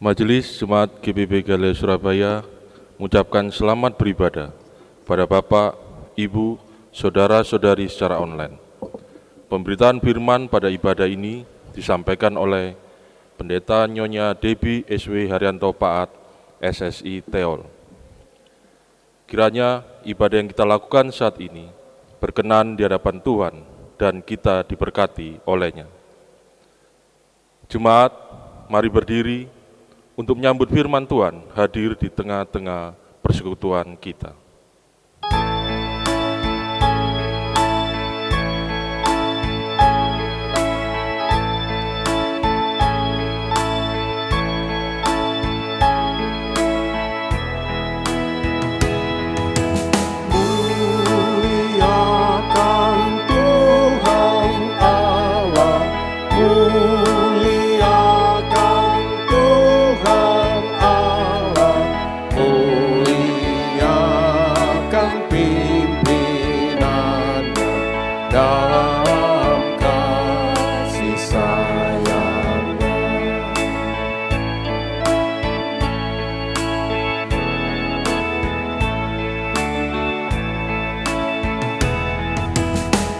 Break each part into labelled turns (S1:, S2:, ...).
S1: Majelis Jemaat GBB Galilea Surabaya mengucapkan selamat beribadah pada Bapak, Ibu, Saudara-saudari secara online. Pemberitaan firman pada ibadah ini disampaikan oleh Pendeta Nyonya Debbie SW Haryanto Paat, SSI Teol. Kiranya ibadah yang kita lakukan saat ini berkenan di hadapan Tuhan dan kita diberkati olehnya. Jemaat, mari berdiri untuk menyambut firman Tuhan hadir di tengah-tengah persekutuan kita.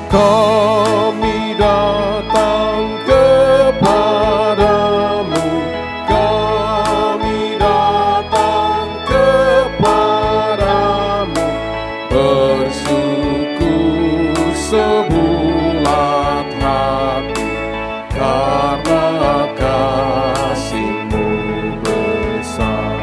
S2: Kami datang kepadamu, kami datang kepadamu, bersyukur sebulat hati, karena kasih-Mu besar.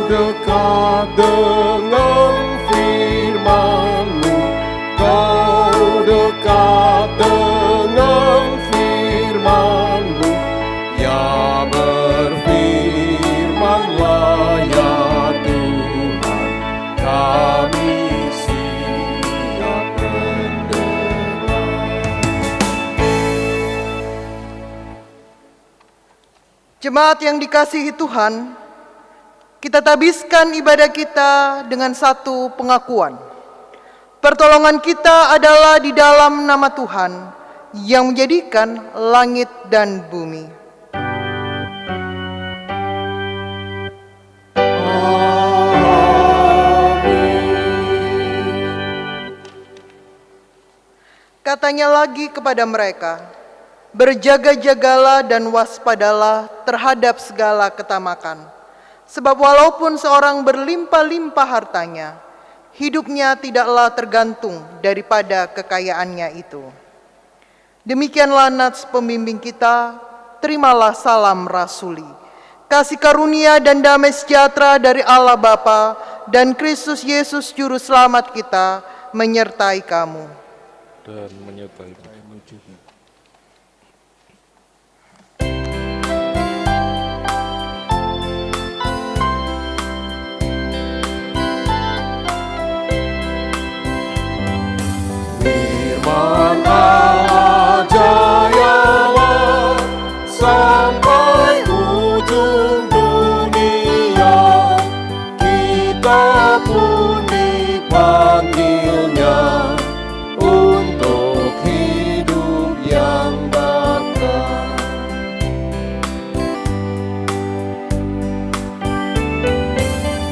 S2: Dekat dengan firman-Mu, Kau dekat dengan firman-Mu, ya berfirmanlah ya Tuhan, kami siap mendengar.
S3: Jemaat yang dikasihi Tuhan, kita tabiskan ibadah kita dengan satu pengakuan. Pertolongan kita adalah di dalam nama Tuhan yang menjadikan langit dan bumi. Katanya lagi kepada mereka, berjaga-jagalah dan waspadalah terhadap segala ketamakan. Sebab walaupun seorang berlimpah-limpah hartanya, hidupnya tidaklah tergantung daripada kekayaannya itu. Demikianlah nats pembimbing kita, terimalah salam rasuli. Kasih karunia dan damai sejahtera dari Allah Bapa dan Kristus Yesus Juru Selamat kita menyertai kamu.
S1: Dan menyertai kamu.
S2: pun dipanggilnya untuk hidup yang bakal.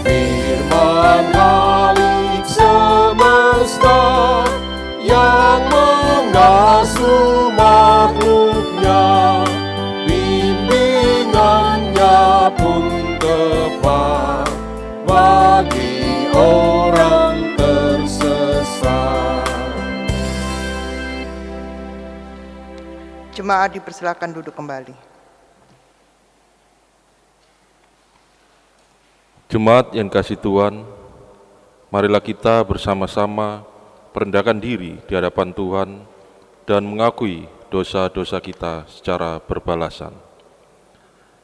S2: Firman Khalik semesta yang mengasuh makhluknya, bimbingannya pun tepat bagi orang tersesat.
S3: Jemaat dipersilakan duduk kembali.
S1: Jemaat yang kasih Tuhan, marilah kita bersama-sama merendahkan diri di hadapan Tuhan dan mengakui dosa-dosa kita secara berbalasan.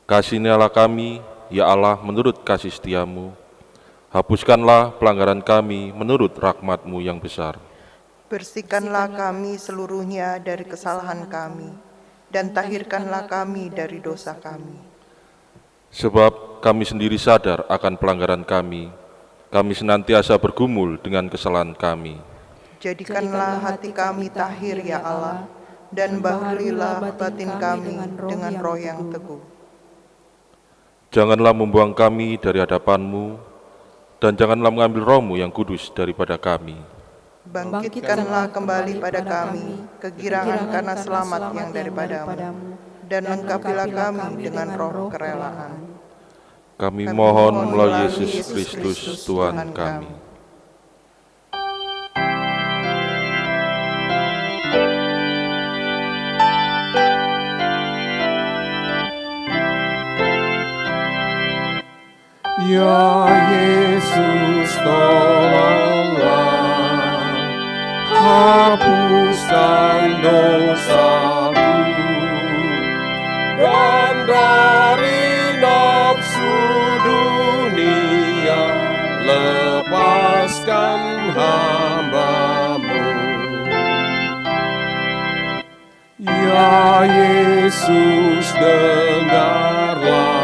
S1: Kasihanilah kami, ya Allah, menurut kasih setiamu. Hapuskanlah pelanggaran kami menurut rahmat-Mu yang besar.
S3: Bersihkanlah kami seluruhnya dari kesalahan kami, dan tahirkanlah kami dari dosa kami.
S1: Sebab kami sendiri sadar akan pelanggaran kami senantiasa bergumul dengan kesalahan kami.
S3: Jadikanlah hati kami tahir, ya Allah, dan baharuilah batin kami dengan roh yang teguh.
S1: Janganlah membuang kami dari hadapan-Mu, dan janganlah mengambil Roh-Mu yang kudus daripada kami.
S3: Bangkitkanlah kembali pada kami kegirangan karena selamat yang daripadamu, dan lengkapilah kami dengan roh kerelaan.
S1: Kami mohon melalui Yesus Kristus Tuhan kami.
S2: Ya Yesus, tolonglah, hapuskan dosaku, dan dari nafsu dunia lepaskan hamba-Mu. Ya Yesus, dengarlah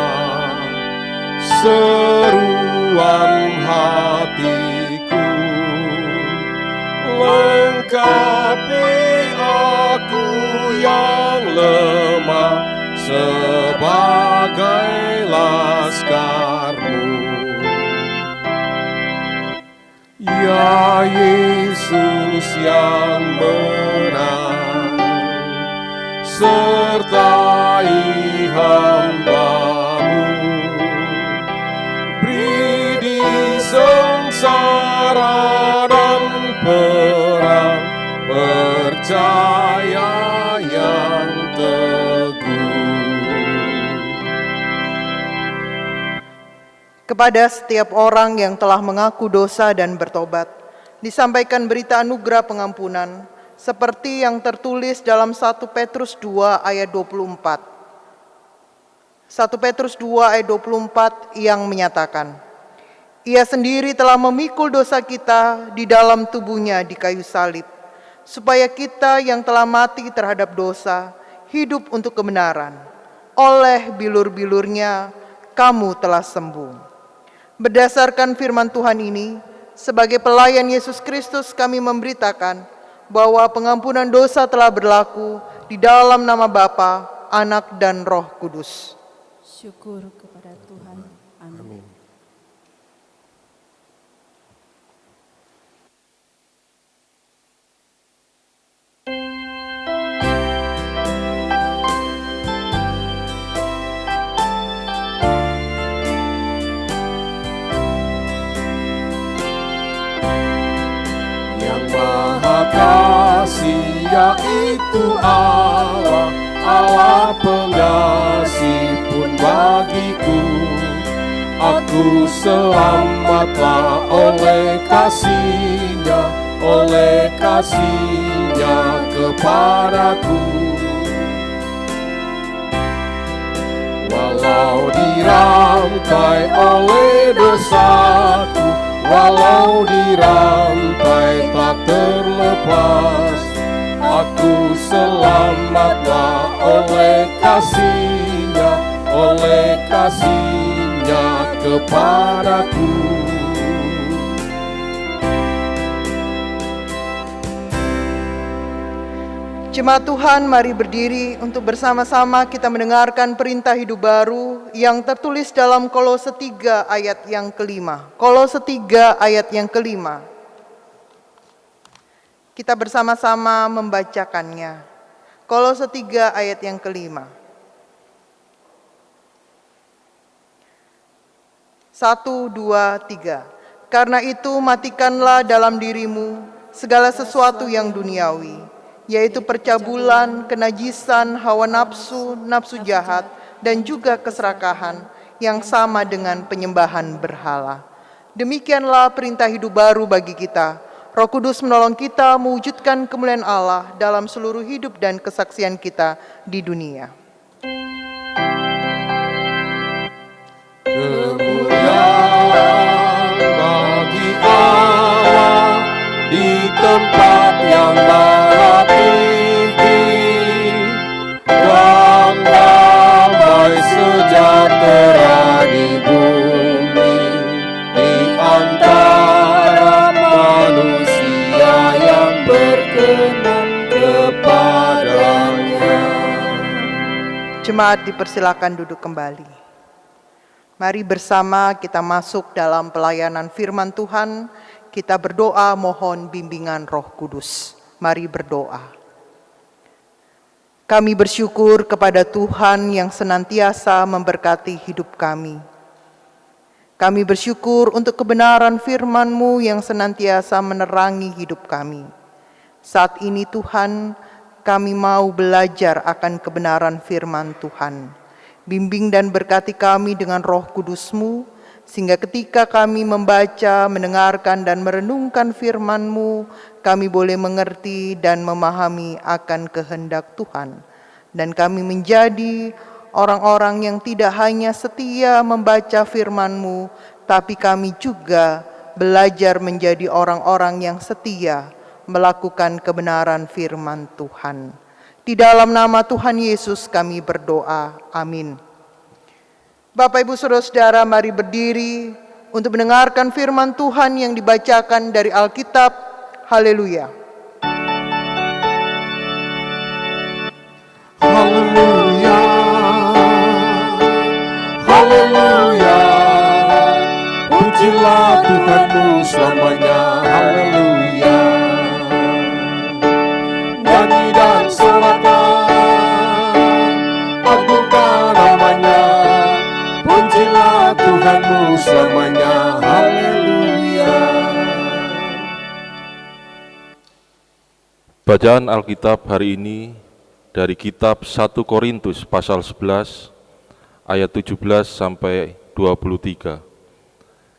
S2: seruan hatiku, lengkapi aku yang lemah sebagai laskar-Mu. Ya Yesus yang menang, sertai hamba-Mu, beri di sengsara dan perang percaya yang teguh.
S3: Kepada setiap orang yang telah mengaku dosa dan bertobat, disampaikan berita anugerah pengampunan, seperti yang tertulis dalam 1 Petrus 2 ayat 24. 1 Petrus 2 ayat 24 yang menyatakan, Ia sendiri telah memikul dosa kita di dalam tubuhnya di kayu salib, supaya kita yang telah mati terhadap dosa, hidup untuk kebenaran. Oleh bilur-bilurnya, kamu telah sembuh. Berdasarkan firman Tuhan ini, sebagai pelayan Yesus Kristus kami memberitakan bahwa pengampunan dosa telah berlaku di dalam nama Bapa, Anak, dan Roh Kudus.
S4: Syukur kepada Tuhan. Amin.
S2: Yang Maha Kasih yaitu Allah, Allah pengasih pun bagiku. Aku selamatlah oleh kasih-Nya kepadaku. Walau dirangkai oleh dosaku, walau dirangkai tak terlepas, aku selamatlah oleh kasih-Nya kepadaku.
S3: Jemaat Tuhan, mari berdiri untuk bersama-sama kita mendengarkan perintah hidup baru yang tertulis dalam Kolose 3 ayat yang kelima. Kolose 3 ayat yang kelima. Kita bersama-sama membacakannya. Kolose 3 ayat yang kelima. 1, 2, 3. Karena itu matikanlah dalam dirimu segala sesuatu yang duniawi, yaitu percabulan, kenajisan, hawa nafsu, nafsu jahat, dan juga keserakahan yang sama dengan penyembahan berhala. Demikianlah perintah hidup baru bagi kita. Roh Kudus menolong kita mewujudkan kemuliaan Allah dalam seluruh hidup dan kesaksian kita di dunia.
S2: Kemuliaan bagi Allah di tempat yang maha tinggi, dan damai sejahtera di bumi di antara manusia yang berkenan kepadanya.
S3: Jemaat dipersilakan duduk kembali. Mari bersama kita masuk dalam pelayanan firman Tuhan. Kita berdoa mohon bimbingan Roh Kudus. Mari berdoa. Kami bersyukur kepada Tuhan yang senantiasa memberkati hidup kami. Kami bersyukur untuk kebenaran firman-Mu yang senantiasa menerangi hidup kami. Saat ini Tuhan, kami mau belajar akan kebenaran firman Tuhan. Bimbing dan berkati kami dengan Roh Kudus-Mu, sehingga ketika kami membaca, mendengarkan, dan merenungkan firman-Mu, kami boleh mengerti dan memahami akan kehendak Tuhan. Dan kami menjadi orang-orang yang tidak hanya setia membaca firman-Mu, tapi kami juga belajar menjadi orang-orang yang setia melakukan kebenaran firman Tuhan. Di dalam nama Tuhan Yesus kami berdoa. Amin. Bapak, Ibu, Saudara-saudara, mari berdiri untuk mendengarkan firman Tuhan yang dibacakan dari Alkitab. Haleluya.
S2: Haleluya, haleluya, pujilah Tuhanmu selamanya. Haleluya. Nyanyi dan sorakkan, agungkan namanya, pujilah Tuhanmu selamanya. Haleluya.
S1: Bacaan Alkitab hari ini dari kitab 1 Korintus pasal 11 ayat 17 sampai 23.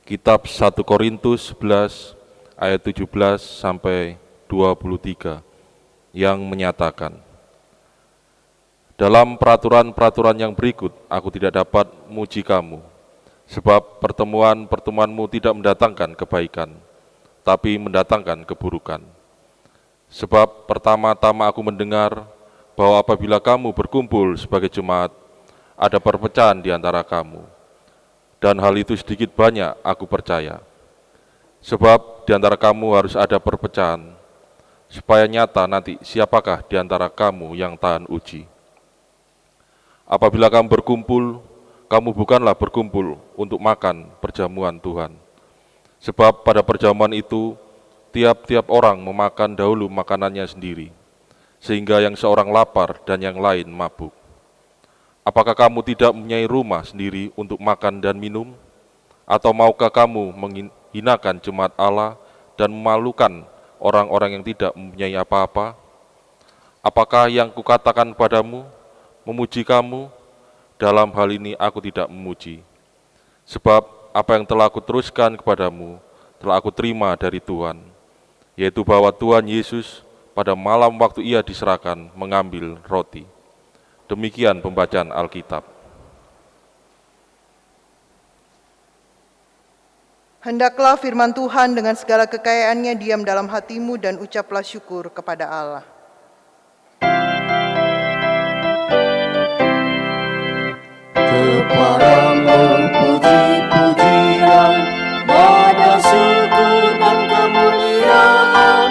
S1: Kitab 1 Korintus 11 ayat 17 sampai 23 yang menyatakan, dalam peraturan-peraturan yang berikut aku tidak dapat memuji kamu, sebab pertemuan-pertemuanmu tidak mendatangkan kebaikan, tapi mendatangkan keburukan. Sebab pertama-tama aku mendengar bahwa apabila kamu berkumpul sebagai jemaat, ada perpecahan di antara kamu. Dan hal itu sedikit banyak aku percaya. Sebab di antara kamu harus ada perpecahan, supaya nyata nanti siapakah di antara kamu yang tahan uji. Apabila kamu berkumpul, kamu bukanlah berkumpul untuk makan perjamuan Tuhan. Sebab pada perjamuan itu, tiap-tiap orang memakan dahulu makanannya sendiri, sehingga yang seorang lapar dan yang lain mabuk. Apakah kamu tidak mempunyai rumah sendiri untuk makan dan minum? Atau maukah kamu menghinakan jemaat Allah dan memalukan orang-orang yang tidak mempunyai apa-apa? Apakah yang kukatakan padamu, memuji kamu? Dalam hal ini aku tidak memuji. Sebab apa yang telah aku teruskan kepadamu, telah aku terima dari Tuhan, yaitu bahwa Tuhan Yesus pada malam waktu ia diserahkan mengambil roti. Demikian pembacaan Alkitab.
S3: Hendaklah firman Tuhan dengan segala kekayaannya diam dalam hatimu dan ucaplah syukur kepada Allah.
S2: Kepadamu puji-pujian, pada syukur dan kemuliaan,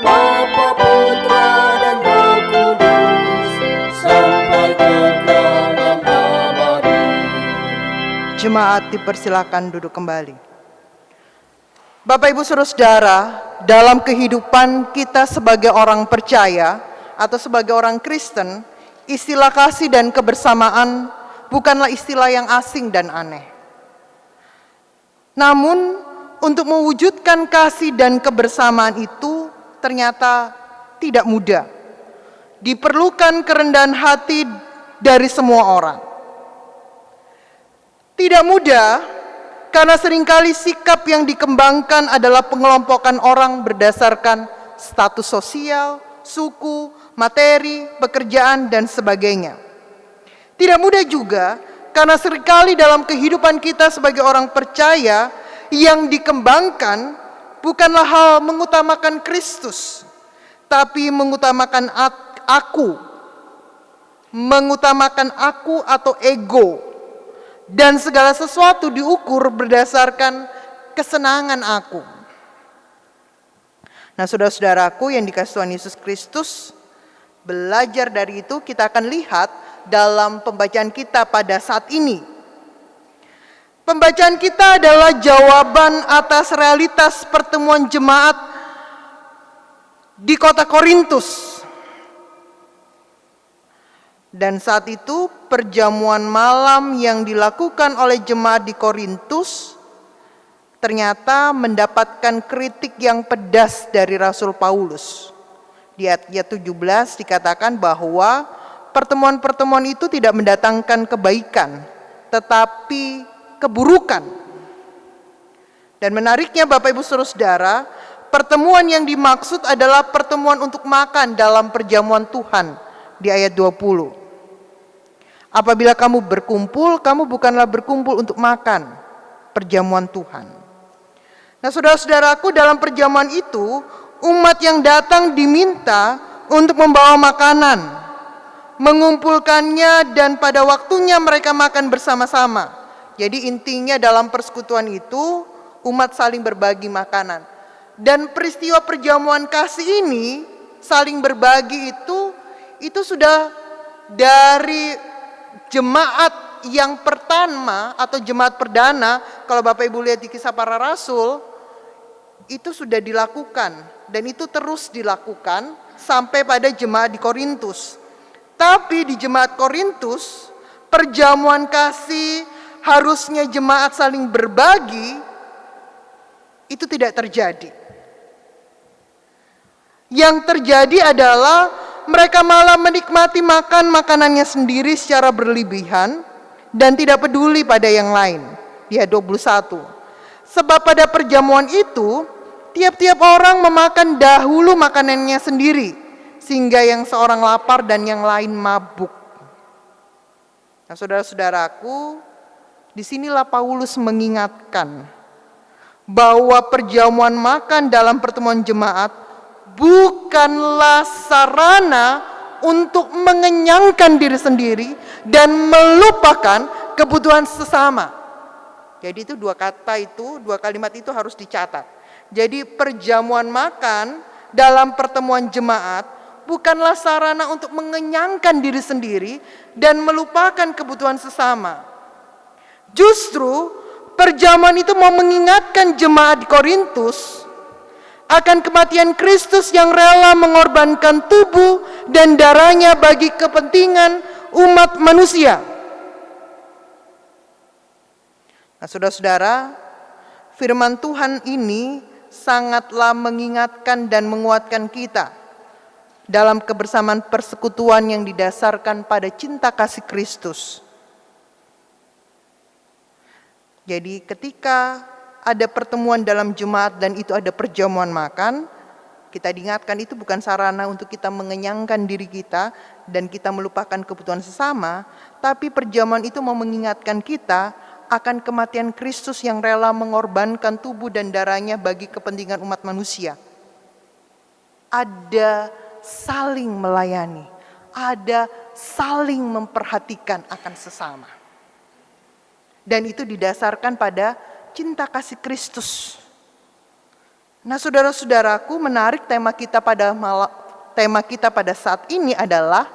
S2: Bapa, Putra, dan Roh Kudus.
S3: Jemaat dipersilakan duduk kembali. Bapak Ibu Saudara-saudara, dalam kehidupan kita sebagai orang percaya atau sebagai orang Kristen, istilah kasih dan kebersamaan bukanlah istilah yang asing dan aneh. Namun, untuk mewujudkan kasih dan kebersamaan itu ternyata tidak mudah. Diperlukan kerendahan hati dari semua orang. Tidak mudah karena seringkali sikap yang dikembangkan adalah pengelompokan orang berdasarkan status sosial, suku, materi, pekerjaan, dan sebagainya. Tidak mudah juga karena seringkali dalam kehidupan kita sebagai orang percaya yang dikembangkan bukanlah hal mengutamakan Kristus, tapi mengutamakan aku atau ego, dan segala sesuatu diukur berdasarkan kesenangan aku. Nah, saudara-saudaraku yang dikasihi Tuhan Yesus Kristus, belajar dari itu kita akan lihat dalam pembacaan kita pada saat ini. Pembacaan kita adalah jawaban atas realitas pertemuan jemaat di kota Korintus. Dan saat itu perjamuan malam yang dilakukan oleh jemaat di Korintus ternyata mendapatkan kritik yang pedas dari Rasul Paulus. Di ayat 17 dikatakan bahwa pertemuan-pertemuan itu tidak mendatangkan kebaikan, tetapi keburukan. Dan menariknya Bapak Ibu Saudara, pertemuan yang dimaksud adalah pertemuan untuk makan dalam perjamuan Tuhan di ayat 20. Apabila kamu berkumpul, kamu bukanlah berkumpul untuk makan, perjamuan Tuhan. Nah, saudara-saudaraku, dalam perjamuan itu, umat yang datang diminta untuk membawa makanan, mengumpulkannya, dan pada waktunya mereka makan bersama-sama. Jadi intinya dalam persekutuan itu, umat saling berbagi makanan. Dan peristiwa perjamuan kasih ini, saling berbagi itu sudah dari jemaat yang pertama atau jemaat perdana. Kalau Bapak Ibu lihat di Kisah Para Rasul, itu sudah dilakukan dan itu terus dilakukan sampai pada jemaat di Korintus. Tapi di jemaat Korintus, perjamuan kasih harusnya jemaat saling berbagi, itu tidak terjadi. Yang terjadi adalah mereka malah menikmati makan makanannya sendiri secara berlebihan dan tidak peduli pada yang lain. Di ayat 21. Sebab pada perjamuan itu, tiap-tiap orang memakan dahulu makanannya sendiri, sehingga yang seorang lapar dan yang lain mabuk. Nah, saudara-saudaraku, disinilah Paulus mengingatkan bahwa perjamuan makan dalam pertemuan jemaat bukanlah sarana untuk mengenyangkan diri sendiri dan melupakan kebutuhan sesama. Jadi itu dua kalimat itu harus dicatat. Jadi perjamuan makan dalam pertemuan jemaat bukanlah sarana untuk mengenyangkan diri sendiri dan melupakan kebutuhan sesama. Justru perjamuan itu mau mengingatkan jemaat di Korintus akan kematian Kristus yang rela mengorbankan tubuh dan darahnya bagi kepentingan umat manusia. Nah, saudara-saudara, firman Tuhan ini sangatlah mengingatkan dan menguatkan kita dalam kebersamaan persekutuan yang didasarkan pada cinta kasih Kristus. Jadi ketika ada pertemuan dalam jemaat dan itu ada perjamuan makan, kita diingatkan itu bukan sarana untuk kita mengenyangkan diri kita dan kita melupakan kebutuhan sesama, tapi perjamuan itu mau mengingatkan kita akan kematian Kristus yang rela mengorbankan tubuh dan darahnya bagi kepentingan umat manusia. Ada saling melayani, ada saling memperhatikan akan sesama. Dan itu didasarkan pada cinta kasih Kristus. Nah, saudara-saudaraku, menarik tema kita pada saat ini adalah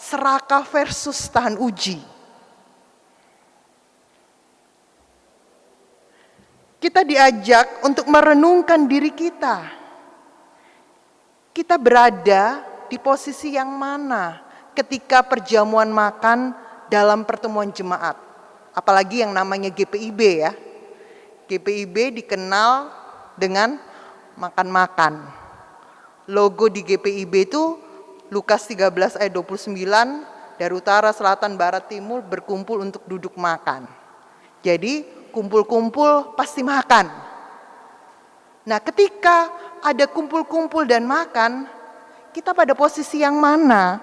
S3: serakah versus tahan uji. kita diajak untuk merenungkan diri kita. Kita berada di posisi yang mana ketika perjamuan makan dalam pertemuan jemaat. Apalagi yang namanya GPIB ya. GPIB dikenal dengan makan-makan. Logo di GPIB itu Lukas 13 ayat 29, dari utara, selatan, barat, timur berkumpul untuk duduk makan. Jadi kumpul-kumpul pasti makan. Nah, ketika ada kumpul-kumpul dan makan, kita pada posisi yang mana?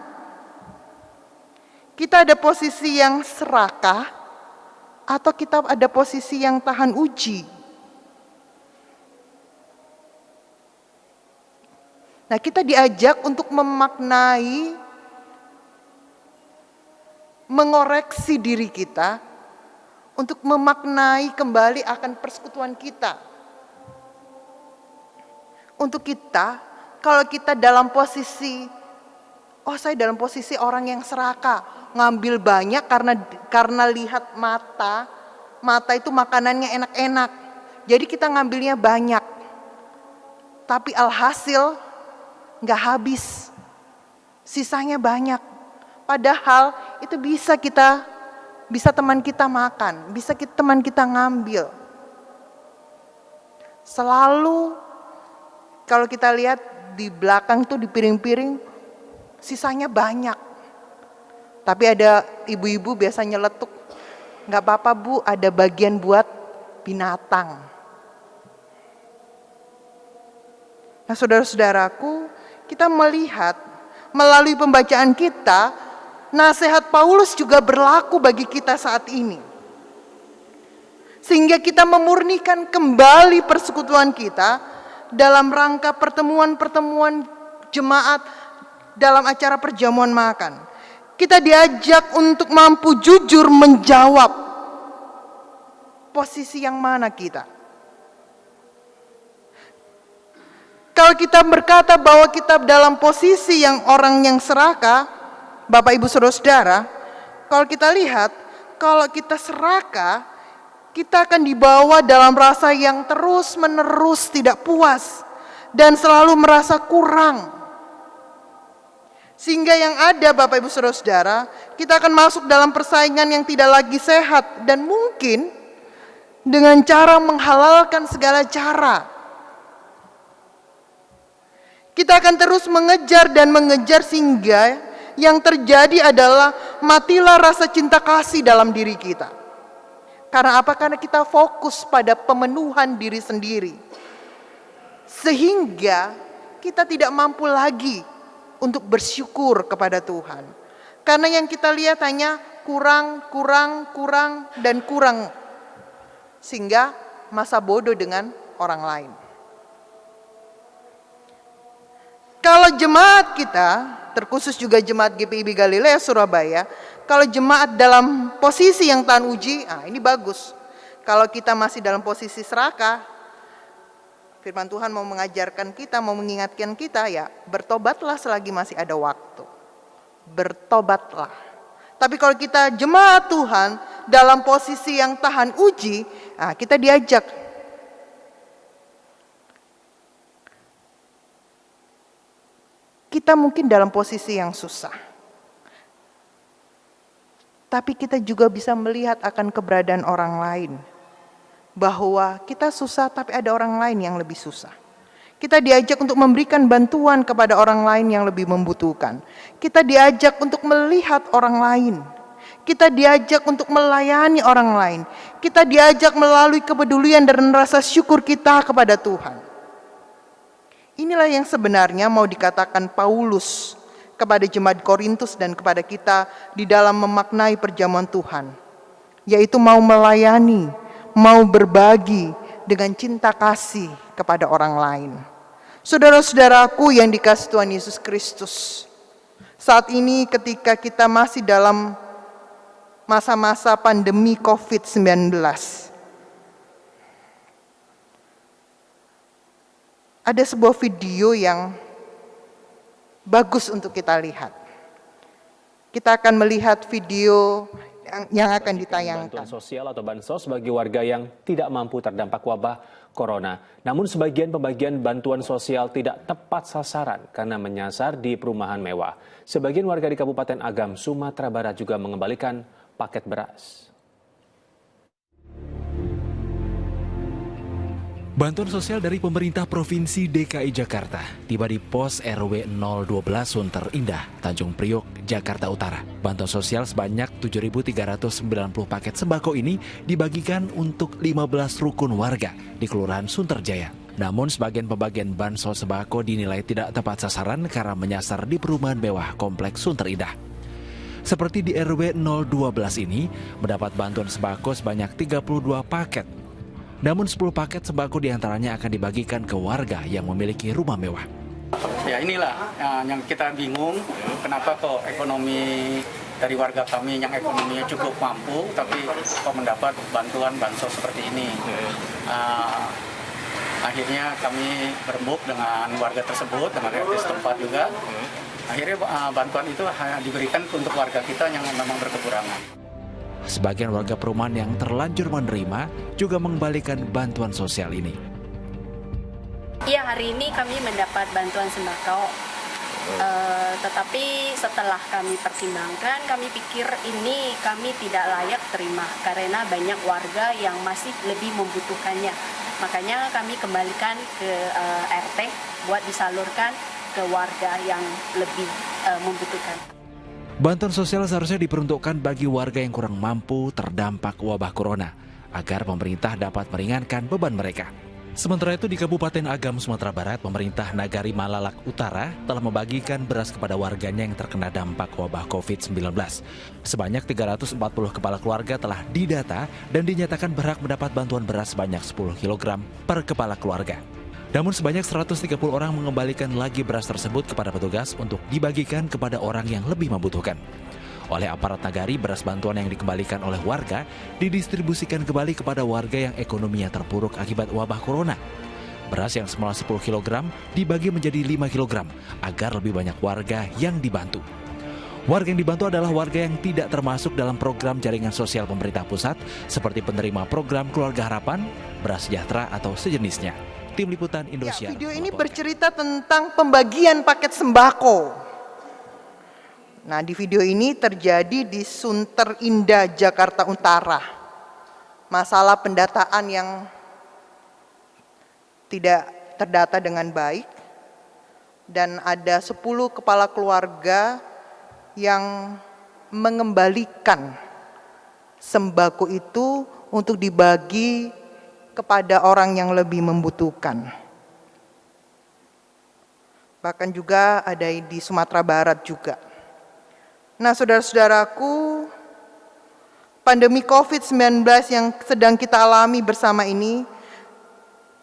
S3: Kita ada posisi yang serakah atau kita ada posisi yang tahan uji? Nah, kita diajak untuk memaknai, mengoreksi diri kita, untuk memaknai kembali akan persekutuan kita. Untuk kita, kalau kita dalam posisi, saya dalam posisi orang yang serakah, ngambil banyak karena lihat mata itu makanannya enak-enak. Jadi kita ngambilnya banyak. Tapi alhasil nggak habis, sisanya banyak. Padahal itu bisa teman kita makan, bisa teman kita ngambil. Selalu kalau kita lihat di belakang tuh di piring-piring sisanya banyak. Tapi ada ibu-ibu biasa nyeletuk, nggak apa-apa Bu, ada bagian buat binatang. Nah, saudara-saudaraku, kita melihat melalui pembacaan kita, nasihat Paulus juga berlaku bagi kita saat ini. Sehingga kita memurnikan kembali persekutuan kita dalam rangka pertemuan-pertemuan jemaat dalam acara perjamuan makan. Kita diajak untuk mampu jujur menjawab posisi yang mana kita. Kalau kita berkata bahwa kita dalam posisi yang orang yang serakah, Bapak Ibu Saudara-saudara, kalau kita lihat, kalau kita serakah, kita akan dibawa dalam rasa yang terus-menerus tidak puas dan selalu merasa kurang. Sehingga yang ada Bapak Ibu Saudara-saudara, kita akan masuk dalam persaingan yang tidak lagi sehat dan mungkin dengan cara menghalalkan segala cara. Kita akan terus mengejar dan mengejar sehingga yang terjadi adalah matilah rasa cinta kasih dalam diri kita. Karena apa? Karena kita fokus pada pemenuhan diri sendiri. Sehingga kita tidak mampu lagi untuk bersyukur kepada Tuhan. Karena yang kita lihat hanya kurang, dan kurang. Sehingga masa bodoh dengan orang lain. Kalau jemaat kita, terkhusus juga jemaat GPIB Galilea Surabaya, kalau jemaat dalam posisi yang tahan uji, ini bagus. Kalau kita masih dalam posisi serakah, firman Tuhan mau mengajarkan kita, mau mengingatkan kita, ya bertobatlah selagi masih ada waktu. Bertobatlah. Tapi kalau kita jemaat Tuhan dalam posisi yang tahan uji, kita diajak. Kita mungkin dalam posisi yang susah. Tapi kita juga bisa melihat akan keberadaan orang lain. Bahwa kita susah tapi ada orang lain yang lebih susah. Kita diajak untuk memberikan bantuan kepada orang lain yang lebih membutuhkan. Kita diajak untuk melihat orang lain. Kita diajak untuk melayani orang lain. Kita diajak melalui kepedulian dan rasa syukur kita kepada Tuhan. Inilah yang sebenarnya mau dikatakan Paulus kepada jemaat Korintus dan kepada kita di dalam memaknai perjamuan Tuhan. Yaitu mau melayani, mau berbagi dengan cinta kasih kepada orang lain. Saudara-saudaraku yang dikasihi Tuhan Yesus Kristus, saat ini ketika kita masih dalam masa-masa pandemi COVID-19, ada sebuah video yang bagus untuk kita lihat. Kita akan melihat video yang akan
S5: Bantuan
S3: ditayangkan.
S5: sosial atau bansos bagi warga yang tidak mampu terdampak wabah corona. Namun sebagian pembagian bantuan sosial tidak tepat sasaran karena menyasar di perumahan mewah. Sebagian warga di Kabupaten Agam, Sumatera Barat juga mengembalikan paket beras.
S6: Bantuan sosial dari pemerintah Provinsi DKI Jakarta tiba di pos RW 012 Sunter Indah, Tanjung Priok, Jakarta Utara. Bantuan sosial sebanyak 7.390 paket sembako ini dibagikan untuk 15 rukun warga di Kelurahan Sunterjaya. Namun sebagian pembagian bansos sembako dinilai tidak tepat sasaran karena menyasar di perumahan mewah Kompleks Sunter Indah. Seperti di RW 012 ini mendapat bantuan sembako sebanyak 32 paket. Namun 10 paket sembako diantaranya akan dibagikan ke warga yang memiliki rumah mewah.
S7: Ya inilah yang kita bingung, kenapa kok ekonomi dari warga kami yang ekonominya cukup mampu, tapi kok mendapat bantuan bansos seperti ini. Akhirnya kami berembuk dengan warga tersebut, dengan RT setempat juga. Akhirnya bantuan itu hanya diberikan untuk warga kita yang memang berkekurangan.
S6: Sebagian warga perumahan yang terlanjur menerima juga mengembalikan bantuan sosial ini.
S4: Iya, hari ini kami mendapat bantuan sembako. Tetapi setelah kami pertimbangkan, kami pikir ini kami tidak layak terima karena banyak warga yang masih lebih membutuhkannya. Makanya kami kembalikan ke RT buat disalurkan ke warga yang lebih membutuhkan.
S6: Bantuan sosial seharusnya diperuntukkan bagi warga yang kurang mampu terdampak wabah corona, agar pemerintah dapat meringankan beban mereka. Sementara itu di Kabupaten Agam, Sumatera Barat, pemerintah Nagari Malalak Utara telah membagikan beras kepada warganya yang terkena dampak wabah COVID-19. Sebanyak 340 kepala keluarga telah didata dan dinyatakan berhak mendapat bantuan beras sebanyak 10 kg per kepala keluarga. Namun sebanyak 130 orang mengembalikan lagi beras tersebut kepada petugas untuk dibagikan kepada orang yang lebih membutuhkan. Oleh aparat Nagari, beras bantuan yang dikembalikan oleh warga didistribusikan kembali kepada warga yang ekonominya terpuruk akibat wabah corona. Beras yang semula 10 kg dibagi menjadi 5 kg agar lebih banyak warga yang dibantu. Warga yang dibantu adalah warga yang tidak termasuk dalam program jaringan sosial pemerintah pusat seperti penerima program Keluarga Harapan, Beras Sejahtera atau sejenisnya. Tim Liputan Indonesia.
S3: Ya, video ini bercerita tentang pembagian paket sembako. Nah, di video ini terjadi di Sunter Indah, Jakarta Utara. Masalah pendataan yang tidak terdata dengan baik. Dan ada 10 kepala keluarga yang mengembalikan sembako itu untuk dibagi kepada orang yang lebih membutuhkan. Bahkan juga ada di Sumatera Barat juga. Nah, saudara-saudaraku, pandemi COVID-19 yang sedang kita alami bersama ini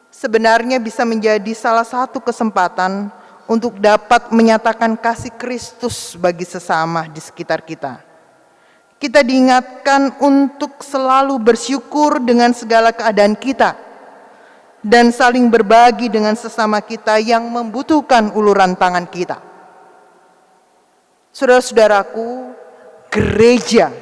S3: sebenarnya bisa menjadi salah satu kesempatan untuk dapat menyatakan kasih Kristus bagi sesama di sekitar kita. Kita diingatkan untuk selalu bersyukur dengan segala keadaan kita dan saling berbagi dengan sesama kita yang membutuhkan uluran tangan kita. Saudara-saudaraku, gereja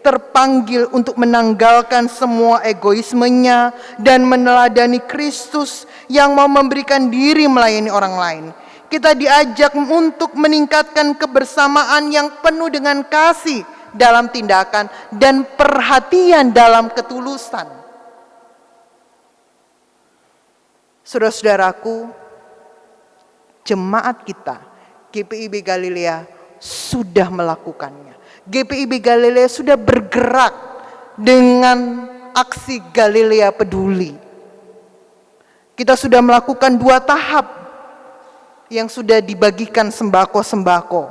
S3: terpanggil untuk menanggalkan semua egoismenya dan meneladani Kristus yang mau memberikan diri melayani orang lain. Kita diajak untuk meningkatkan kebersamaan yang penuh dengan kasih dalam tindakan dan perhatian dalam ketulusan. Saudara-saudaraku, jemaat kita GPIB Galilea sudah melakukannya. GPIB Galilea sudah bergerak dengan aksi Galilea Peduli. Kita sudah melakukan 2 tahap yang sudah dibagikan sembako-sembako.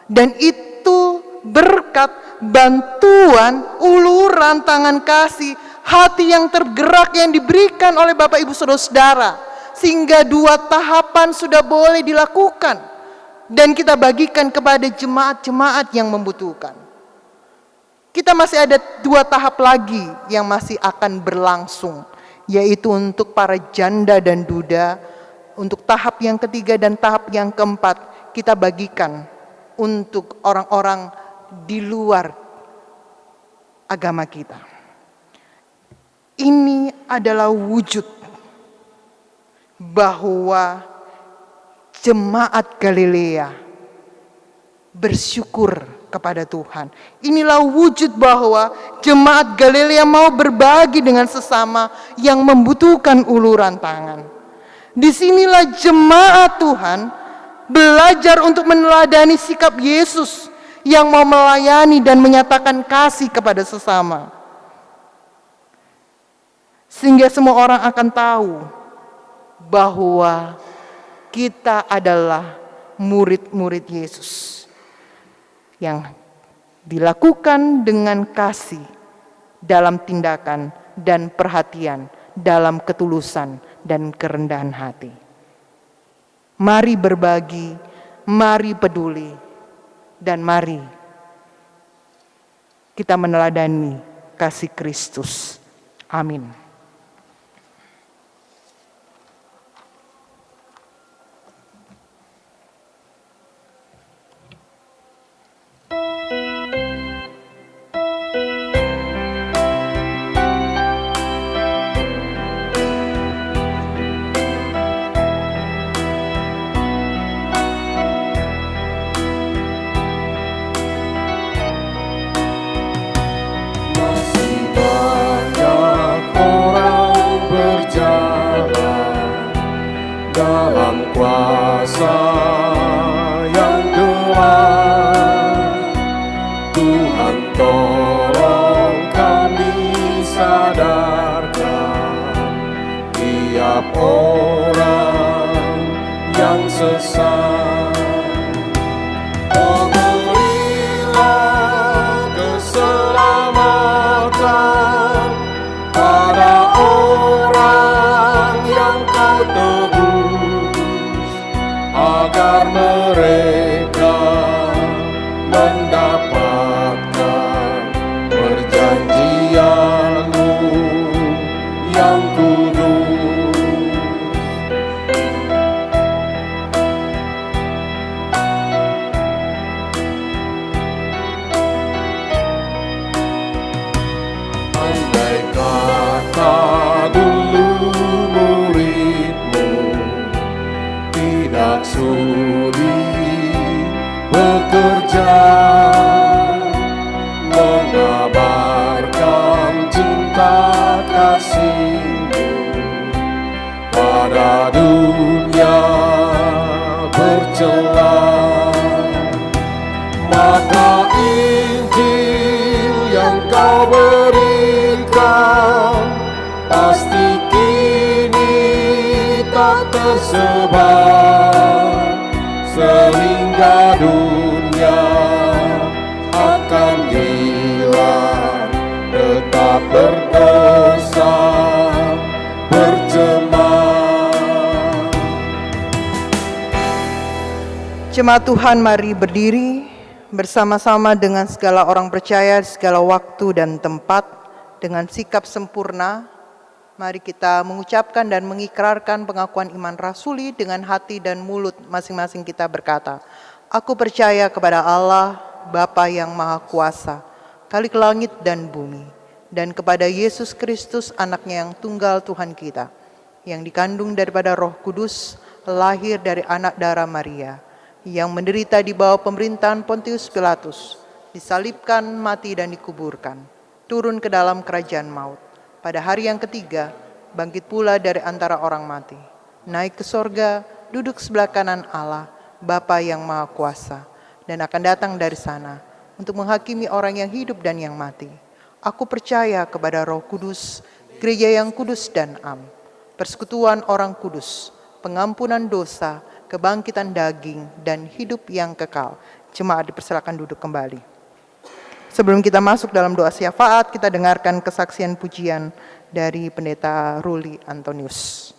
S3: Dan itu berkat bantuan uluran tangan kasih, hati yang tergerak yang diberikan oleh Bapak Ibu Saudara-saudara, sehingga 2 tahapan sudah boleh dilakukan dan kita bagikan kepada jemaat-jemaat yang membutuhkan. Kita masih ada 2 tahap lagi yang masih akan berlangsung, yaitu untuk para janda dan duda. Untuk tahap yang ketiga dan tahap yang keempat kita bagikan untuk orang-orang di luar agama kita. Ini adalah wujud bahwa jemaat Galilea bersyukur kepada Tuhan. Inilah wujud bahwa jemaat Galilea mau berbagi dengan sesama yang membutuhkan uluran tangan. Disinilah jemaat Tuhan belajar untuk meneladani sikap Yesus yang mau melayani dan menyatakan kasih kepada sesama. Sehingga semua orang akan tahu bahwa kita adalah murid-murid Yesus yang dilakukan dengan kasih dalam tindakan dan perhatian, dalam ketulusan dan kerendahan hati. Mari berbagi, mari peduli, dan mari kita meneladani kasih Kristus. Amin.
S2: Dalam kuasa yang gelap, Tuhan tolong kami sadarkan tiap orang yang sesat. Oh, berilah keselamatan pada orang yang kau tebus, agar mereka mendapatkan perjanjian-Mu yang kudus. Andai kata dulu murid-Mu tidak sudi bekerja, mengabarkan cinta kasih-Mu pada dunia bercela, maka Injil yang kau berikan pasti kini tak tersebar, sehingga dunia akan hilang, tetap berdosa, bercemar.
S3: Jemaat Tuhan, mari berdiri bersama-sama dengan segala orang percaya, segala waktu dan tempat, dengan sikap sempurna. Mari kita mengucapkan dan mengikrarkan pengakuan iman rasuli dengan hati dan mulut masing-masing kita berkata, aku percaya kepada Allah, Bapa yang Maha Kuasa, Khalik langit dan bumi, dan kepada Yesus Kristus, anaknya yang tunggal Tuhan kita, yang dikandung daripada Roh Kudus, lahir dari anak darah Maria, yang menderita di bawah pemerintahan Pontius Pilatus, disalibkan, mati dan dikuburkan, turun ke dalam kerajaan maut. Pada hari yang ketiga, bangkit pula dari antara orang mati, naik ke sorga, duduk sebelah kanan Allah, Bapa yang Maha Kuasa, dan akan datang dari sana untuk menghakimi orang yang hidup dan yang mati. Aku percaya kepada Roh Kudus, gereja yang kudus dan am, persekutuan orang kudus, pengampunan dosa, kebangkitan daging, dan hidup yang kekal. Jemaat dipersilakan duduk kembali. Sebelum kita masuk dalam doa syafaat, kita dengarkan kesaksian pujian dari Pendeta Ruli Antonius.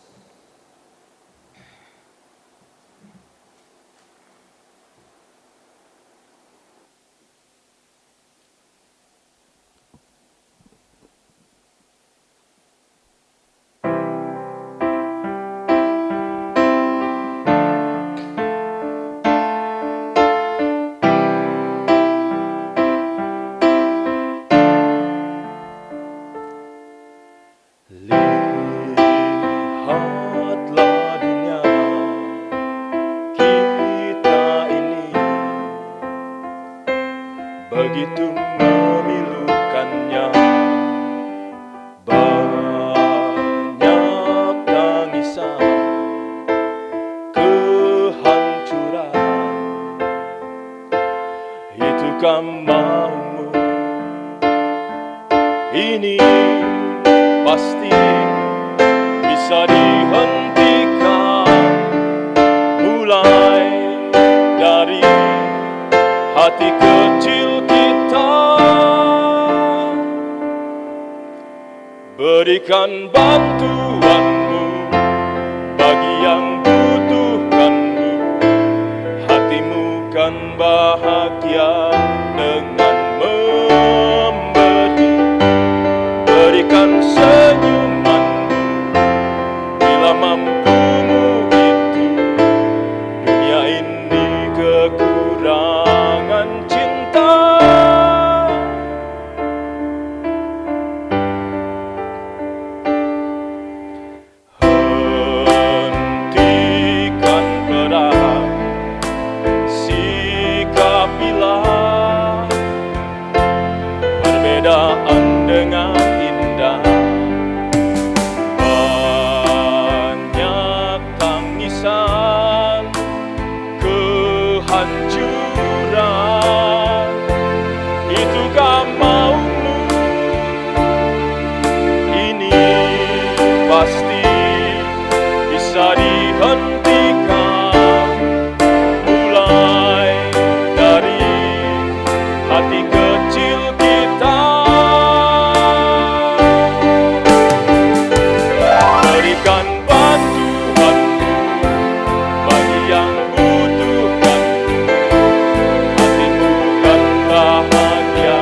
S2: bukan maumu. Ini pasti bisa dihentikan, mulai dari hati kecil kita. Berikan bantuanmu bagi yang butuhkanmu. Hatimu kan bahagia dengan memberi. Berikan senyumanmu bila mampumu itu. Dunia ini kekurangan cinta. Hentikan perang, sikapilah perbedaan dengan indah. Banyak tangisan, kehancuran, itukah maumu? Ini pasti bisa dihentikan, mulai dari hati kecil kita. Berikan bantuanmu bagi yang butuhkanmu. Hatimu kan bahagia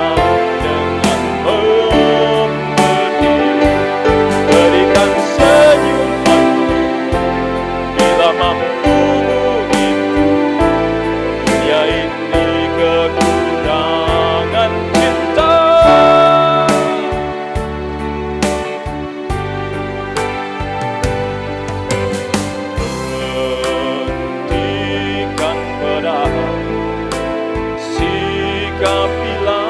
S2: dengan memberi. Berikan senyumanmu bila mampumu itu. Dunia ini kekurangan cinta. Hentikan perang, sikapilah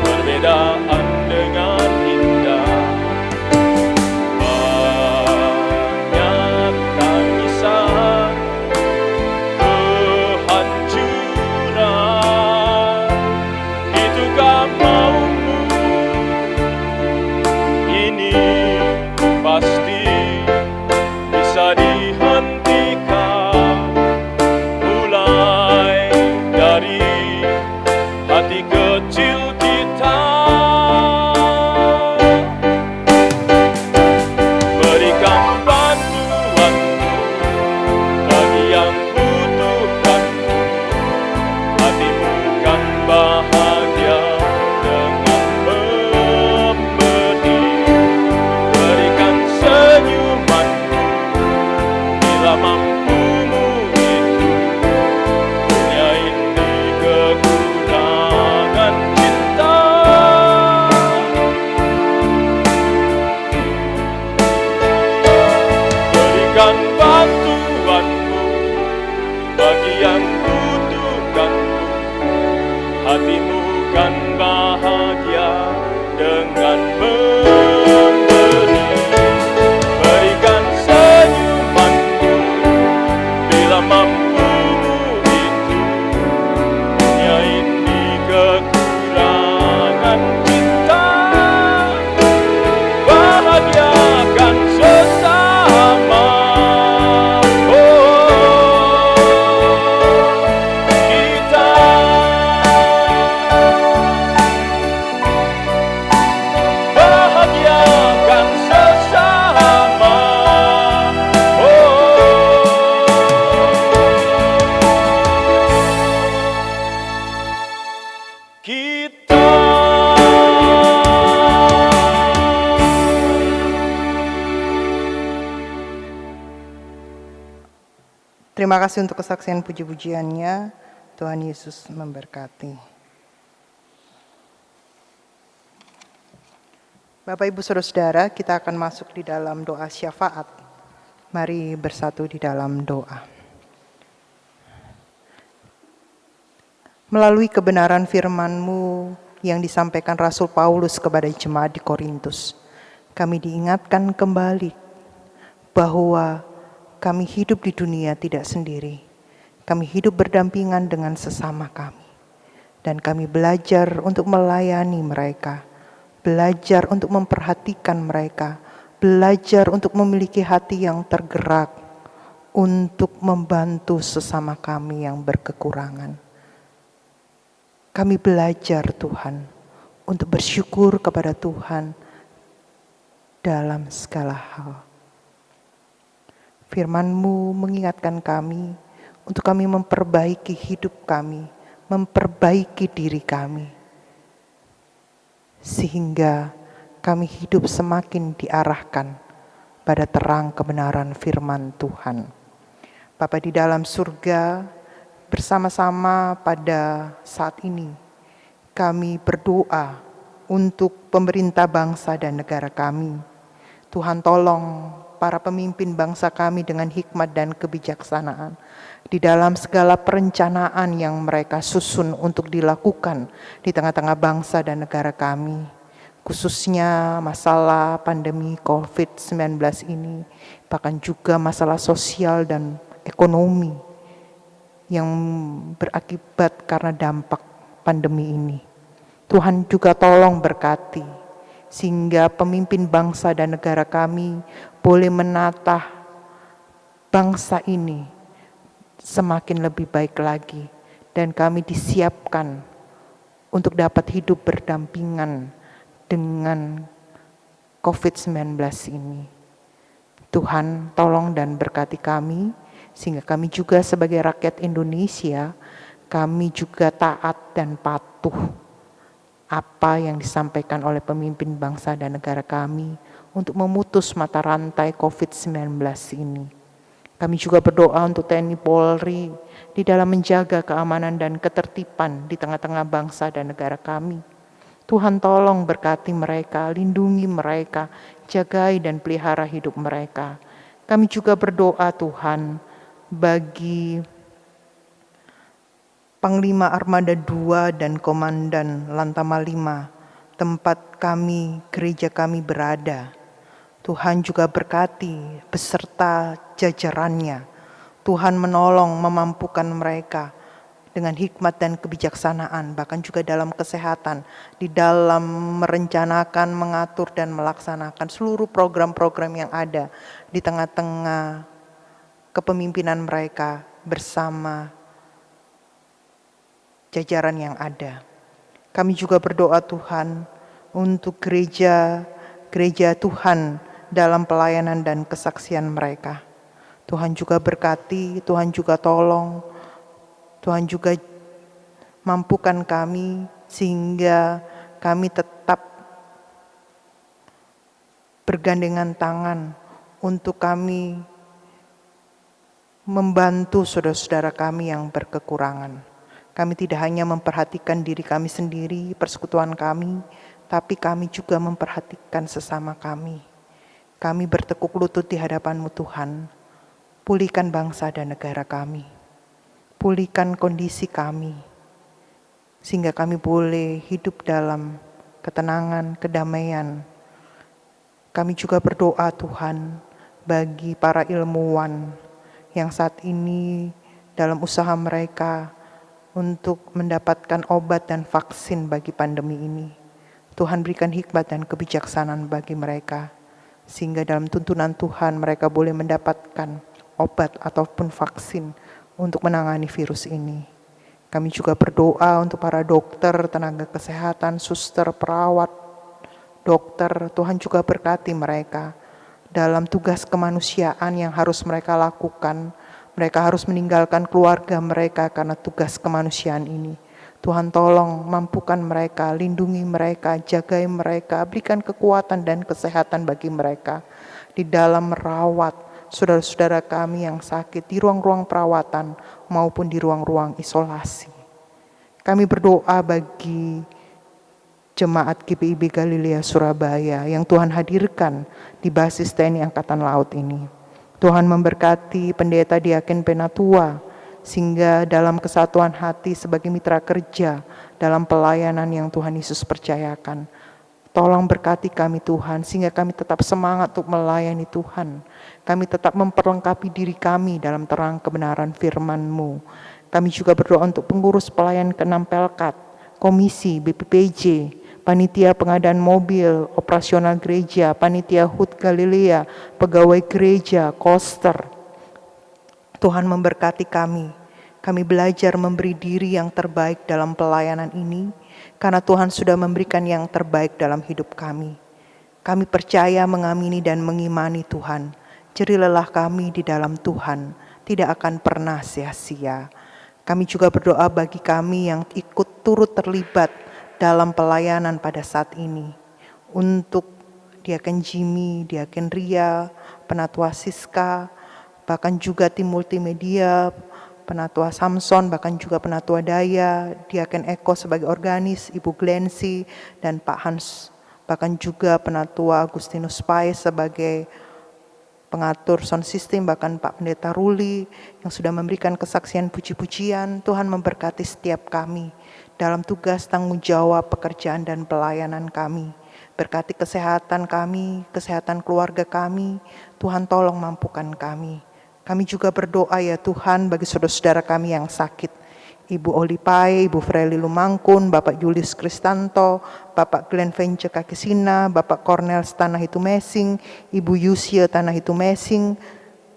S2: perbedaan dengan indah. Banyak tangisan, kehancuran, itukah maumu? Ini pasti bisa dihentikan, mulai dari hati kecil kita. Berikan bantuanmu bagi yang butuhkanmu. Hatimu kan bahagia dengan memberi. Berikan senyumanmu bila mampumu itu. Dunia ini kekurangan cinta. Berikan bantuanmu bagi yang butuhkanmu. Hatimu kan bahagia dengan memberi. Berikan senyumanmu bila mampumu itu. Dunia ini kekurangan cinta. Bahagiakan sesama. Kita bahagiakan sesama. Kita.
S3: Terima kasih untuk kesaksian puji-pujiannya. Tuhan Yesus memberkati. Bapak, Ibu, Saudara-saudara, kita akan masuk di dalam doa syafaat. Mari bersatu di dalam doa. Melalui kebenaran firman-Mu yang disampaikan Rasul Paulus kepada jemaat di Korintus, kami diingatkan kembali bahwa kami hidup di dunia tidak sendiri. Kami hidup berdampingan dengan sesama kami. Dan kami belajar untuk melayani mereka, belajar untuk memperhatikan mereka, belajar untuk memiliki hati yang tergerak untuk membantu sesama kami yang berkekurangan. Kami belajar Tuhan untuk bersyukur kepada Tuhan dalam segala hal. Firman-Mu mengingatkan kami untuk kami memperbaiki hidup kami, memperbaiki diri kami, sehingga kami hidup semakin diarahkan pada terang kebenaran firman Tuhan. Bapa di dalam surga, bersama-sama pada saat ini kami berdoa untuk pemerintah bangsa dan negara kami. Tuhan tolong para pemimpin bangsa kami dengan hikmat dan kebijaksanaan di dalam segala perencanaan yang mereka susun untuk dilakukan di tengah-tengah bangsa dan negara kami, khususnya masalah pandemi COVID-19 ini, bahkan juga masalah sosial dan ekonomi yang berakibat karena dampak pandemi ini. Tuhan juga tolong berkati sehingga pemimpin bangsa dan negara kami boleh menata bangsa ini semakin lebih baik lagi, dan kami disiapkan untuk dapat hidup berdampingan dengan COVID-19 ini. Tuhan tolong dan berkati kami, sehingga kami juga sebagai rakyat Indonesia, kami juga taat dan patuh apa yang disampaikan oleh pemimpin bangsa dan negara kami untuk memutus mata rantai COVID-19 ini. Kami juga berdoa untuk TNI Polri di dalam menjaga keamanan dan ketertiban di tengah-tengah bangsa dan negara kami. Tuhan tolong berkati mereka, lindungi mereka, jagai dan pelihara hidup mereka. Kami juga berdoa Tuhan bagi Panglima Armada 2 dan Komandan Lantama 5, tempat kami, gereja kami berada. Tuhan juga berkati beserta jajarannya. Tuhan menolong, memampukan mereka dengan hikmat dan kebijaksanaan, bahkan juga dalam kesehatan, di dalam merencanakan, mengatur, dan melaksanakan seluruh program-program yang ada di tengah-tengah kepemimpinan mereka bersama jajaran yang ada. Kami juga berdoa Tuhan untuk gereja Tuhan dalam pelayanan dan kesaksian mereka. Tuhan juga berkati, Tuhan juga tolong, Tuhan juga mampukan kami sehingga kami tetap bergandengan tangan untuk kami membantu saudara-saudara kami yang berkekurangan. Kami tidak hanya memperhatikan diri kami sendiri, persekutuan kami, tapi kami juga memperhatikan sesama kami. Kami bertekuk lutut di hadapan-Mu Tuhan. Pulihkan bangsa dan negara kami. Pulihkan kondisi kami. Sehingga kami boleh hidup dalam ketenangan, kedamaian. Kami juga berdoa Tuhan bagi para ilmuwan yang saat ini dalam usaha mereka untuk mendapatkan obat dan vaksin bagi pandemi ini. Tuhan berikan hikmat dan kebijaksanaan bagi mereka, sehingga dalam tuntunan Tuhan mereka boleh mendapatkan obat ataupun vaksin untuk menangani virus ini. Kami juga berdoa untuk para dokter, tenaga kesehatan, suster, perawat, dokter. Tuhan juga berkati mereka dalam tugas kemanusiaan yang harus mereka lakukan. Mereka harus meninggalkan keluarga mereka karena tugas kemanusiaan ini. Tuhan tolong mampukan mereka, lindungi mereka, jagai mereka, berikan kekuatan dan kesehatan bagi mereka di dalam merawat saudara-saudara kami yang sakit di ruang-ruang perawatan maupun di ruang-ruang isolasi. Kami berdoa bagi Jemaat GPIB Galilea Surabaya yang Tuhan hadirkan di basis TNI Angkatan Laut ini. Tuhan memberkati pendeta Diaken Penatua, sehingga dalam kesatuan hati sebagai mitra kerja dalam pelayanan yang Tuhan Yesus percayakan. Tolong berkati kami Tuhan, sehingga kami tetap semangat untuk melayani Tuhan. Kami tetap memperlengkapi diri kami dalam terang kebenaran firman-Mu. Kami juga berdoa untuk pengurus pelayan ke-6 Pelkat, komisi, BPPJ, panitia pengadaan mobil, operasional gereja, panitia HUT Galilea, pegawai gereja, koster. Tuhan memberkati kami. Kami belajar memberi diri yang terbaik dalam pelayanan ini, karena Tuhan sudah memberikan yang terbaik dalam hidup kami. Kami percaya, mengamini, dan mengimani Tuhan. Jerih lelah kami di dalam Tuhan tidak akan pernah sia-sia. Kami juga berdoa bagi kami yang ikut turut terlibat dalam pelayanan pada saat ini. Untuk Diaken Jimmy, Diaken Ria, Penatua Siska, bahkan juga tim multimedia, Penatua Samson, bahkan juga Penatua Daya, Diaken Eko sebagai organis, Ibu Glensi, dan Pak Hans, bahkan juga Penatua Agustinus Pai sebagai pengatur sound system, bahkan Pak Pendeta Ruli yang sudah memberikan kesaksian puji-pujian. Tuhan memberkati setiap kami dalam tugas, tanggung jawab, pekerjaan, dan pelayanan kami. Berkati kesehatan kami, kesehatan keluarga kami. Tuhan tolong mampukan kami. Kami juga berdoa ya Tuhan bagi saudara-saudara kami yang sakit. Ibu Olipai, Ibu Freli Lumangkun, Bapak Julius Kristanto, Bapak Glenn Vence Kakisina, Bapak Cornel Tanah Itu Mesing, Ibu Yusia Tanah Itu Mesing.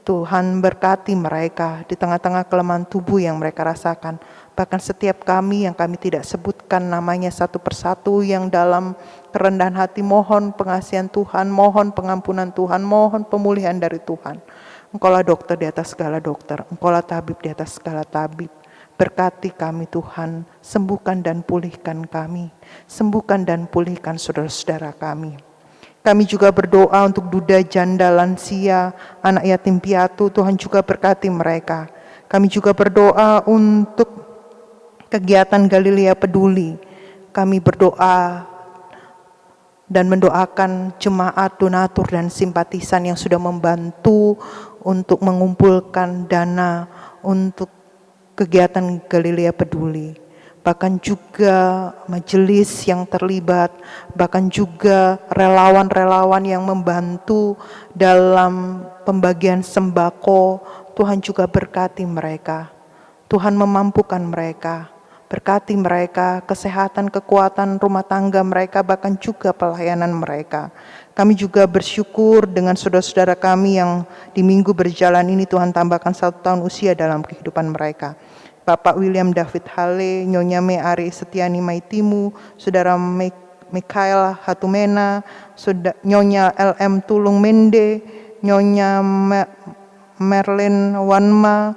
S3: Tuhan berkati mereka di tengah-tengah kelemahan tubuh yang mereka rasakan. Bahkan setiap kami yang kami tidak sebutkan namanya satu persatu, yang dalam kerendahan hati mohon pengasihan Tuhan, mohon pengampunan Tuhan, mohon pemulihan dari Tuhan. Engkaulah dokter di atas segala dokter, Engkaulah tabib di atas segala tabib. Berkati kami Tuhan, sembuhkan dan pulihkan kami, sembuhkan dan pulihkan saudara-saudara kami. Kami juga berdoa untuk duda, janda, lansia, anak yatim piatu, Tuhan juga berkati mereka. Kami juga berdoa untuk kegiatan Galilea Peduli. Kami berdoa dan mendoakan jemaat, donatur, dan simpatisan yang sudah membantu untuk mengumpulkan dana untuk kegiatan Galilea Peduli, bahkan juga majelis yang terlibat, bahkan juga relawan-relawan yang membantu dalam pembagian sembako. Tuhan juga berkati mereka, Tuhan memampukan mereka, berkati mereka, kesehatan, kekuatan rumah tangga mereka, bahkan juga pelayanan mereka. Kami juga bersyukur dengan saudara-saudara kami yang di minggu berjalan ini Tuhan tambahkan 1 tahun usia dalam kehidupan mereka. Bapak William David Hale, Nyonya Me Ari Setiani Maitimu, Saudara Mikael Hatumena, Nyonya LM Tulung Mende, Nyonya Merlin Wanma,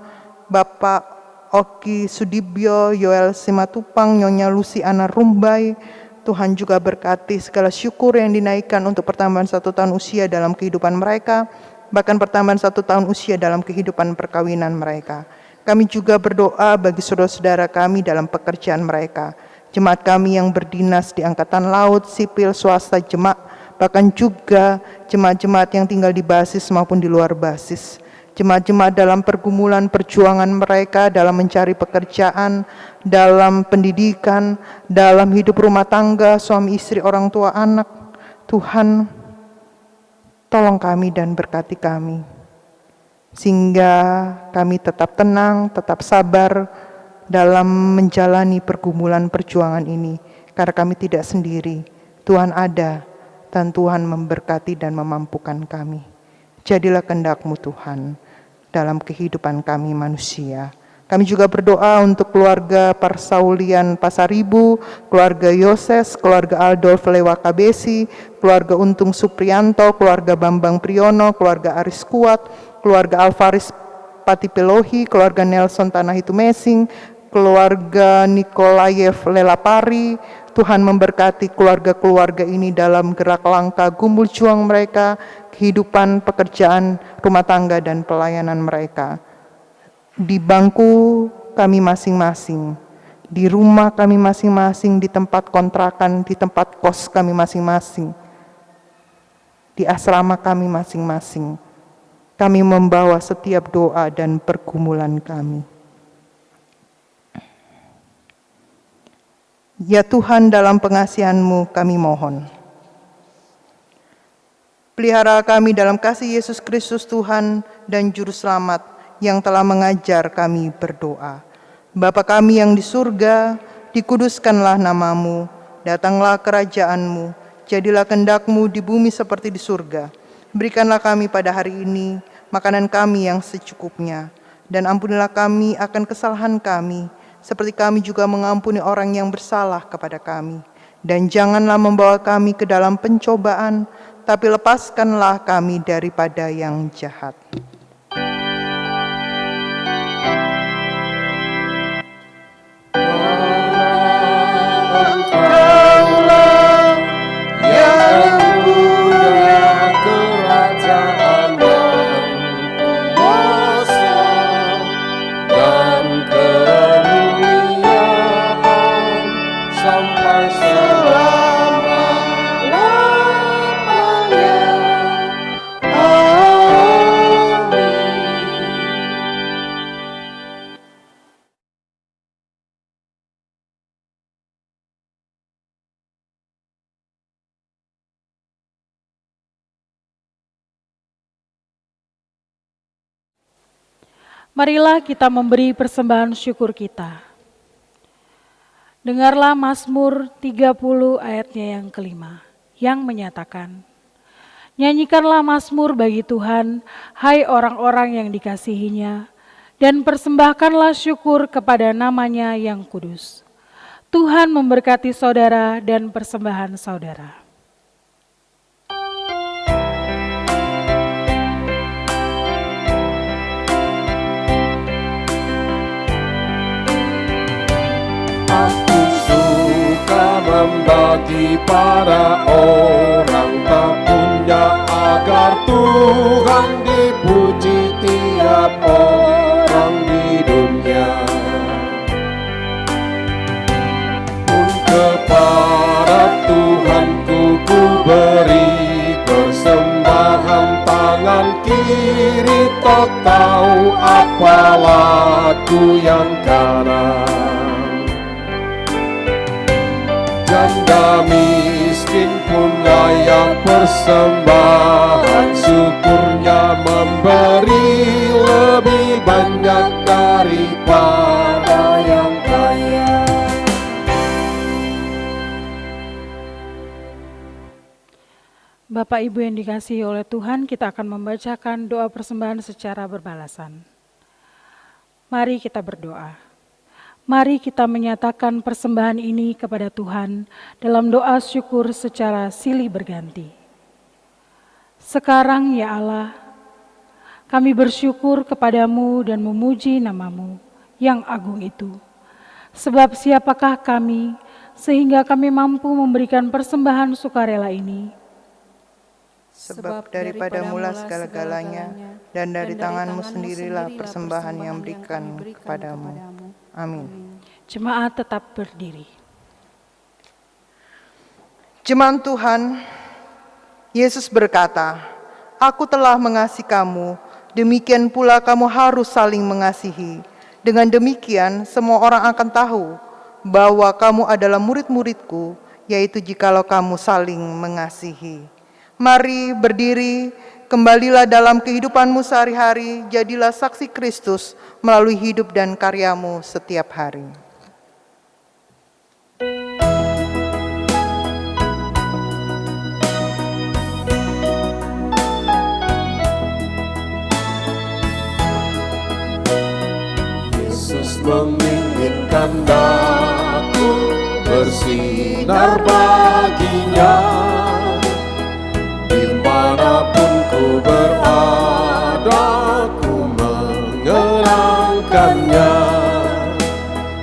S3: Bapak Oki Sudibyo, Yoel Simatupang, Nyonya Lucy Ana Rumbai. Tuhan juga berkati segala syukur yang dinaikkan untuk pertambahan 1 tahun usia dalam kehidupan mereka, bahkan pertambahan 1 tahun usia dalam kehidupan perkawinan mereka. Kami juga berdoa bagi saudara-saudara kami dalam pekerjaan mereka, jemaat kami yang berdinas di Angkatan Laut, sipil, swasta, jemaat, bahkan juga jemaat-jemaat yang tinggal di basis maupun di luar basis. Jemaat-jemaat dalam pergumulan perjuangan mereka dalam mencari pekerjaan, dalam pendidikan, dalam hidup rumah tangga, suami istri, orang tua, anak. Tuhan, tolong kami dan berkati kami, sehingga kami tetap tenang, tetap sabar dalam menjalani pergumulan perjuangan ini. Karena kami tidak sendiri, Tuhan ada dan Tuhan memberkati dan memampukan kami. Jadilah kehendak-Mu Tuhan dalam kehidupan kami manusia. Kami juga berdoa untuk keluarga Parsaulian Pasaribu, keluarga Yoses, keluarga Aldolf Lewa Kabesi, keluarga Untung Suprianto, keluarga Bambang Priyono, keluarga Aris Kuat, keluarga Alvaris Patipelohi, keluarga Nelson Tanah Itu Mesing, keluarga Nikolayev Lelapari. Tuhan memberkati keluarga-keluarga ini dalam gerak langkah gumul juang mereka, kehidupan, pekerjaan, rumah tangga, dan pelayanan mereka. Di bangku kami masing-masing, di rumah kami masing-masing, di tempat kontrakan, di tempat kos kami masing-masing, di asrama kami masing-masing, kami membawa setiap doa dan pergumulan kami. Ya Tuhan, dalam pengasihan-Mu kami mohon, Pelihara kami dalam kasih Yesus Kristus Tuhan dan Juru Selamat yang telah mengajar kami berdoa. Bapa kami yang di surga, dikuduskanlah namamu, datanglah kerajaan-Mu, jadilah kehendak-Mu di bumi seperti di surga. Berikanlah kami pada hari ini makanan kami yang secukupnya, dan ampunilah kami akan kesalahan kami, seperti kami juga mengampuni orang yang bersalah kepada kami. Dan janganlah membawa kami ke dalam pencobaan, tapi lepaskanlah kami daripada yang jahat.
S8: Marilah kita memberi persembahan syukur kita. Dengarlah Mazmur 30 ayatnya yang kelima, yang menyatakan, nyanyikanlah Mazmur bagi Tuhan, hai orang-orang yang dikasihinya, dan persembahkanlah syukur kepada namanya yang kudus. Tuhan memberkati saudara dan persembahan saudara.
S9: Membagi para orang tak punya, agar Tuhan dipuji tiap orang di dunia. Pun kepada Tuhanku ku beri persembahan, tangan kiri tak tahu apa laku yang kanan. Janda miskin pun layak persembahan syukurnya, memberi lebih banyak daripada yang kaya.
S8: Bapak Ibu yang dikasihi oleh Tuhan, kita akan membacakan doa persembahan secara berbalasan. Mari kita berdoa. Mari kita menyatakan persembahan ini kepada Tuhan dalam doa syukur secara silih berganti. Sekarang ya Allah, kami bersyukur kepadamu dan memuji namamu yang agung itu. Sebab siapakah kami sehingga kami mampu memberikan persembahan sukarela ini?
S3: Sebab daripada mula segala-galanya, dan dari tanganmu sendirilah persembahan yang berikan kepadamu. Amin.
S8: Jemaat tetap berdiri.
S3: Jemaat Tuhan, Yesus berkata, aku telah mengasihi kamu, demikian pula kamu harus saling mengasihi. Dengan demikian, semua orang akan tahu bahwa kamu adalah murid-muridku, yaitu jikalau kamu saling mengasihi. Mari berdiri, kembalilah dalam kehidupanmu sehari-hari, jadilah saksi Kristus melalui hidup dan karyamu setiap hari.
S9: Yesus menginginkan daku bersinar baginya. Dimanapun ku berada, ku mengenangkannya.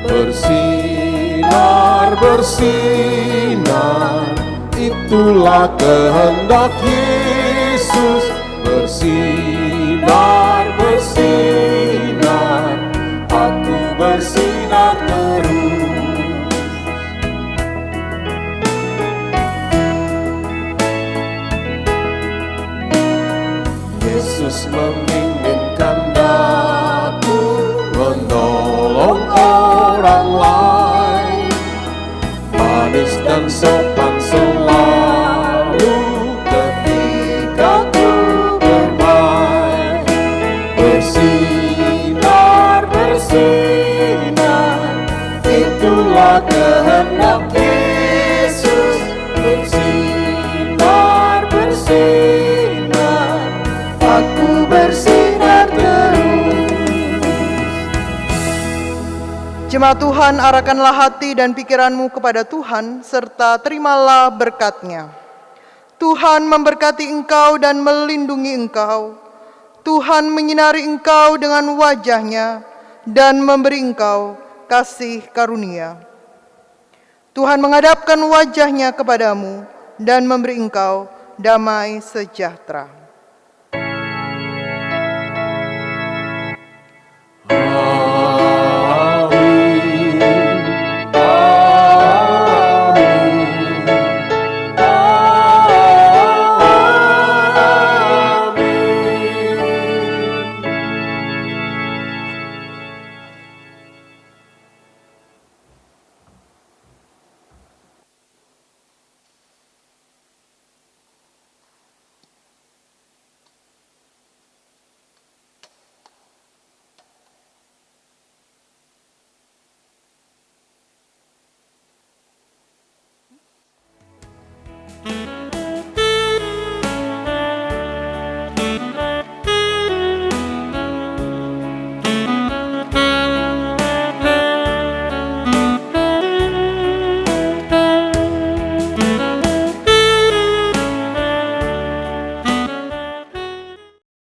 S9: Bersinar, bersinar, itulah kehendak Yesus. Bersinar, bersinar, aku bersinar terus. Yesus menginginkan daku menolong orang lain, manis dan sopan selalu ketika bersinar, bersinar, itulah kehendak Yesus. Bersinar, bersinar, aku bersinar terus.
S3: Jemaat Tuhan, arahkanlah hati dan pikiranmu kepada Tuhan, serta terimalah berkat-Nya. Tuhan memberkati engkau dan melindungi engkau. Tuhan menyinari engkau dengan wajah-Nya dan memberi engkau kasih karunia. Tuhan menghadapkan wajah-Nya kepadamu dan memberi engkau damai sejahtera.